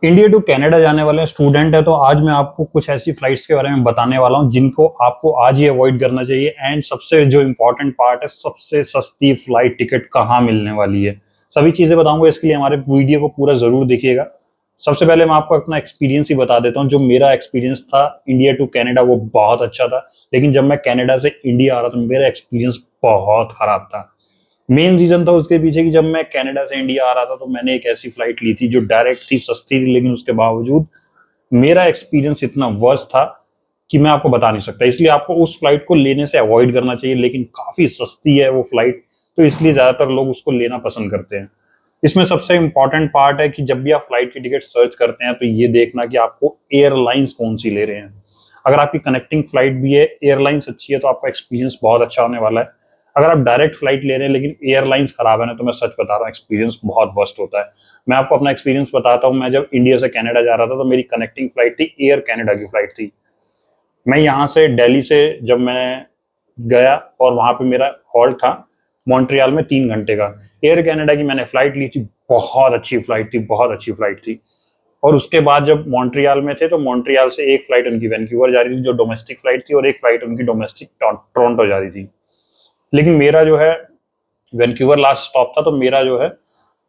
India to Canada जाने वाले student है तो आज मैं आपको कुछ ऐसी फ्लाइट्स के बारे में बताने वाला हूं जिनको आपको आज ही अवॉइड करना चाहिए। एंड सबसे जो इम्पोर्टेंट पार्ट है, सबसे सस्ती फ्लाइट टिकट कहाँ मिलने वाली है, सभी चीजें बताऊंगा। इसके लिए हमारे वीडियो को पूरा जरूर देखिएगा। सबसे पहले मैं आपको अपना एक्सपीरियंस ही बता देता हूँ। जो मेरा एक्सपीरियंस था इंडिया टू कनाडा वो बहुत अच्छा था, लेकिन जब मैं कनाडा से इंडिया आ रहा था मेरा एक्सपीरियंस बहुत खराब था। मेन रीजन था उसके पीछे कि जब मैं कनाडा से इंडिया आ रहा था तो मैंने एक ऐसी फ्लाइट ली थी जो डायरेक्ट थी, सस्ती थी, लेकिन उसके बावजूद मेरा एक्सपीरियंस इतना वर्स्ट था कि मैं आपको बता नहीं सकता। इसलिए आपको उस फ्लाइट को लेने से अवॉइड करना चाहिए, लेकिन काफी सस्ती है वो फ्लाइट, तो इसलिए ज्यादातर लोग उसको लेना पसंद करते हैं। इसमें सबसे इंपॉर्टेंट पार्ट है कि जब भी आप फ्लाइट की टिकट सर्च करते हैं तो ये देखना कि आपको एयरलाइंस कौन सी ले रहे हैं। अगर आपकी कनेक्टिंग फ्लाइट भी है, एयरलाइंस अच्छी है, तो आपका एक्सपीरियंस बहुत अच्छा होने वाला है। अगर आप डायरेक्ट फ्लाइट ले रहे हैं लेकिन एयरलाइंस खराब है ना, तो मैं सच बता रहा हूँ एक्सपीरियंस बहुत वर्स्ट होता है। मैं आपको अपना एक्सपीरियंस बताता हूँ। मैं जब इंडिया से कनाडा जा रहा था तो मेरी कनेक्टिंग फ्लाइट थी, एयर कनाडा की फ्लाइट थी। मैं यहाँ से दिल्ली से जब मैं गया और वहां पे मेरा हॉल्ट था मॉन्ट्रियल में 3 घंटे का। एयर कनाडा की मैंने फ्लाइट ली थी, बहुत अच्छी फ्लाइट थी, बहुत अच्छी फ्लाइट थी। और उसके बाद जब मॉन्ट्रियल में थे तो मॉन्ट्रियल से एक फ्लाइट उनकी वैंकूवर जा रही थी जो डोमेस्टिक फ्लाइट थी, और एक फ्लाइट उनकी डोमेस्टिक टोरंटो जा रही थी। लेकिन मेरा जो है वैंकूवर लास्ट स्टॉप था, तो मेरा जो है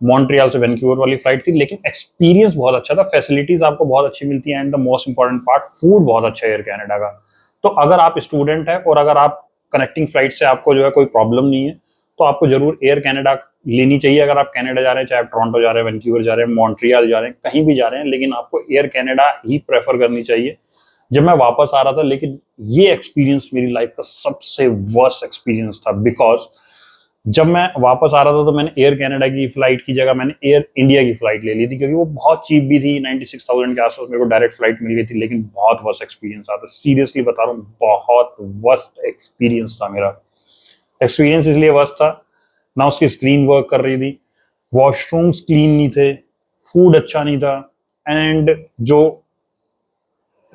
मॉन्ट्रियल से वैंकूवर वाली फ्लाइट थी। लेकिन एक्सपीरियंस बहुत अच्छा था, फैसिलिटीज आपको बहुत अच्छी मिलती है, and the most important part, food बहुत अच्छा है एयर कनाडा का। तो अगर आप स्टूडेंट है और अगर आप कनेक्टिंग फ्लाइट से आपको जो है कोई प्रॉब्लम नहीं है, तो आपको जरूर एयर कनाडा लेनी चाहिए। अगर आप कनाडा जा रहे हैं, चाहे आप टोरंटो जा रहे हैं, वैंकूवर जा रहे हैं, मॉन्ट्रियल जा रहे हैं, कहीं भी जा रहे हैं, लेकिन आपको एयर कनाडा ही प्रेफर करनी चाहिए। जब मैं वापस आ रहा था, लेकिन ये एक्सपीरियंस मेरी लाइफ का सबसे वर्स्ट एक्सपीरियंस था, बिकॉज जब मैं वापस आ रहा था तो मैंने एयर कनाडा की फ्लाइट की जगह मैंने एयर इंडिया की फ्लाइट ले ली थी, क्योंकि वो बहुत चीप भी थी। 96,000 के आसपास मेरे को डायरेक्ट फ्लाइट मिल गई थी, लेकिन बहुत वर्स्ट एक्सपीरियंस आता, सीरियसली बता रहा हूँ, बहुत वर्स्ट एक्सपीरियंस था मेरा। एक्सपीरियंस इसलिए वर्स्ट था, ना उसकी स्क्रीन वर्क कर रही थी, वॉशरूम्स क्लीन नहीं थे, फूड अच्छा नहीं था, एंड जो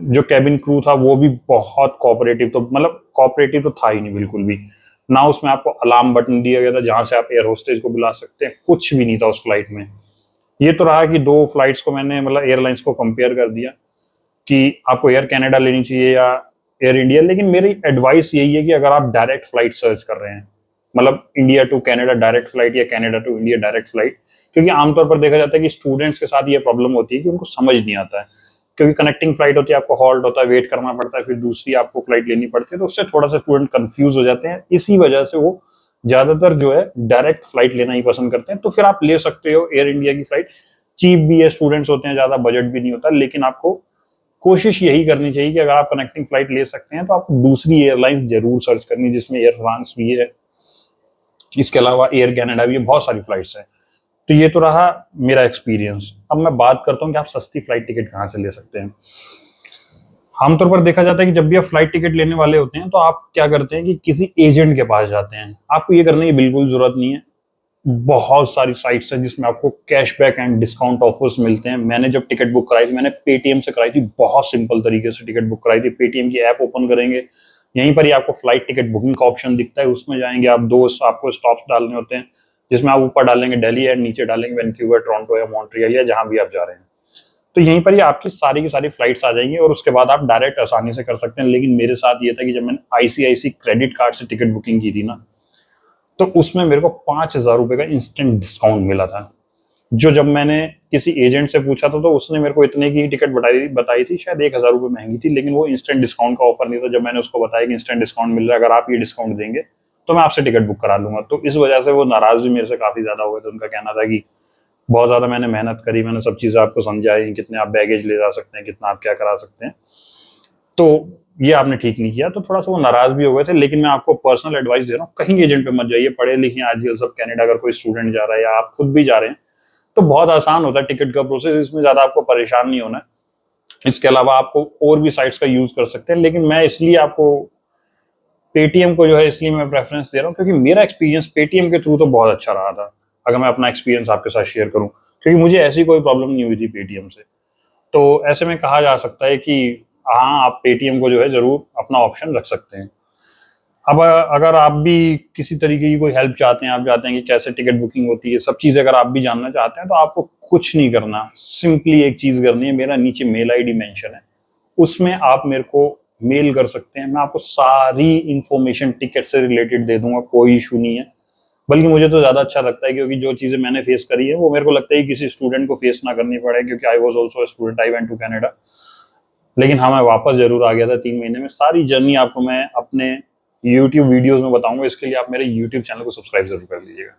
जो कैबिन क्रू था वो भी बहुत कोऑपरेटिव, तो मतलब कोऑपरेटिव तो था ही नहीं बिल्कुल भी। ना उसमें आपको अलार्म बटन दिया गया था जहां से आप एयर होस्टेज को बुला सकते हैं, कुछ भी नहीं था उस फ्लाइट में। ये तो रहा कि दो फ्लाइट्स को मैंने मतलब एयरलाइंस को कंपेयर कर दिया कि आपको एयर कनाडा लेनी चाहिए या एयर इंडिया। लेकिन मेरी एडवाइस यही है कि अगर आप डायरेक्ट फ्लाइट सर्च कर रहे हैं, मतलब India to Canada direct flight या Canada to India direct flight, क्योंकि आमतौर पर देखा जाता है कि स्टूडेंट्स के साथ ये प्रॉब्लम होती है कि उनको समझ नहीं आता है। क्योंकि कनेक्टिंग फ्लाइट होती है, आपको हॉल्ट होता है, वेट करना पड़ता है, फिर दूसरी आपको फ्लाइट लेनी पड़ती है, तो उससे थोड़ा सा स्टूडेंट कंफ्यूज हो जाते हैं। इसी वजह से वो ज्यादातर जो है डायरेक्ट फ्लाइट लेना ही पसंद करते हैं। तो फिर आप ले सकते हो एयर इंडिया की फ्लाइट, चीप भी है, स्टूडेंट्स होते हैं, ज्यादा बजट भी नहीं होता। लेकिन आपको कोशिश यही करनी चाहिए कि अगर आप कनेक्टिंग फ्लाइट ले सकते हैं तो आप दूसरी एयरलाइंस जरूर सर्च करनी, जिसमें एयर फ्रांस भी है, इसके अलावा एयर कनाडा भी है, बहुत सारी फ्लाइट्स हैं। तो ये तो रहा मेरा एक्सपीरियंस। अब मैं बात करता हूँ कि आप सस्ती फ्लाइट टिकट कहाँ से ले सकते हैं। आमतौर पर देखा जाता है कि जब भी आप फ्लाइट टिकट लेने वाले होते हैं तो आप क्या करते हैं कि किसी एजेंट के पास जाते हैं। आपको ये करने की बिल्कुल जरूरत नहीं है। बहुत सारी साइट्स हैं जिसमें आपको कैशबैक एंड डिस्काउंट ऑफर्स मिलते हैं। मैंने जब टिकट बुक कराई थी, मैंने पेटीएम से कराई थी, बहुत सिंपल तरीके से टिकट बुक कराई थी। पेटीएम की ऐप ओपन करेंगे, यहीं पर ही आपको फ्लाइट टिकट बुकिंग का ऑप्शन दिखता है, उसमें जाएंगे आप, दो आपको स्टॉप्स डालने होते हैं, जिसमें आप ऊपर डालेंगे दिल्ली एंड नीचे डालेंगे वैंकूवर, टोरंटो या मॉन्ट्रियल या जहां भी आप जा रहे हैं। तो यहीं पर ही आपकी सारी की सारी फ्लाइट्स आ जाएंगी और उसके बाद आप डायरेक्ट आसानी से कर सकते हैं। लेकिन मेरे साथ ये था कि जब मैंने आईसीआईसी क्रेडिट कार्ड से टिकट बुकिंग की थी ना, तो उसमें मेरे को 5,000 रुपए का इंस्टेंट डिस्काउंट मिला था। जो जब मैंने किसी एजेंट से पूछा था तो उसने मेरे को इतने की टिकट बताई थी, शायद 1,000 रुपए महंगी थी, लेकिन वो इंस्टेंट डिस्काउंट का ऑफर नहीं था। जब मैंने उसको बताया कि इंस्टेंट डिस्काउंट मिल रहा है, अगर आप ये डिस्काउंट देंगे तो मैं आपसे टिकट बुक करा लूंगा, तो इस वजह से वो नाराज भी मेरे से काफी ज्यादा हुए थे। उनका कहना था कि बहुत ज्यादा मैंने मेहनत करी, मैंने सब चीजें आपको समझाई, कितने आप बैगेज ले जा सकते हैं, कितना आप क्या करा सकते हैं, तो ये आपने ठीक नहीं किया। तो थोड़ा सा वो नाराज भी हो गए थे। लेकिन मैं आपको पर्सनल एडवाइस दे रहा हूँ, कहीं एजेंट पे मत जाइए। पढ़े लिखे आजकल सब कनाडा, अगर कोई स्टूडेंट जा रहा है या आप खुद भी जा रहे हैं तो बहुत आसान होता है टिकट का प्रोसेस, इसमें ज्यादा आपको परेशान नहीं होना है। इसके अलावा आपको और भी साइट्स का यूज कर सकते हैं, लेकिन मैं इसलिए आपको पेटीएम को जो है इसलिए मैं प्रेफरेंस दे रहा हूँ क्योंकि मेरा एक्सपीरियंस पेटीएम के थ्रू तो बहुत अच्छा रहा था। अगर मैं अपना एक्सपीरियंस आपके साथ शेयर करूं, क्योंकि मुझे ऐसी कोई प्रॉब्लम नहीं हुई थी पेटीएम से। तो ऐसे में कहा जा सकता है कि हाँ, आप पेटीएम को जो है जरूर अपना ऑप्शन रख सकते हैं। अब अगर आप भी किसी तरीके की कोई हेल्प चाहते हैं, आप चाहते हैं कि कैसे टिकट बुकिंग होती है, सब चीजें अगर आप भी जानना चाहते हैं, तो आपको कुछ नहीं करना, सिंपली एक चीज करनी है, मेरा नीचे मेल आईडी मेंशन है, उसमें आप मेरे को मेल कर सकते हैं, मैं आपको सारी इंफॉर्मेशन टिकट से रिलेटेड दे दूंगा, कोई इशू नहीं है। बल्कि मुझे तो ज्यादा अच्छा लगता है, क्योंकि जो चीजें मैंने फेस करी है वो मेरे को लगता है कि किसी स्टूडेंट को फेस ना करनी पड़े, क्योंकि I was also student, I went to Canada. लेकिन हाँ, मैं वापस जरूर आ गया था 3 महीने में। सारी जर्नी आपको मैं अपने यूट्यूब वीडियोस में बताऊंगा, इसके लिए आप मेरे यूट्यूब चैनल को सब्सक्राइब जरूर कर लीजिएगा।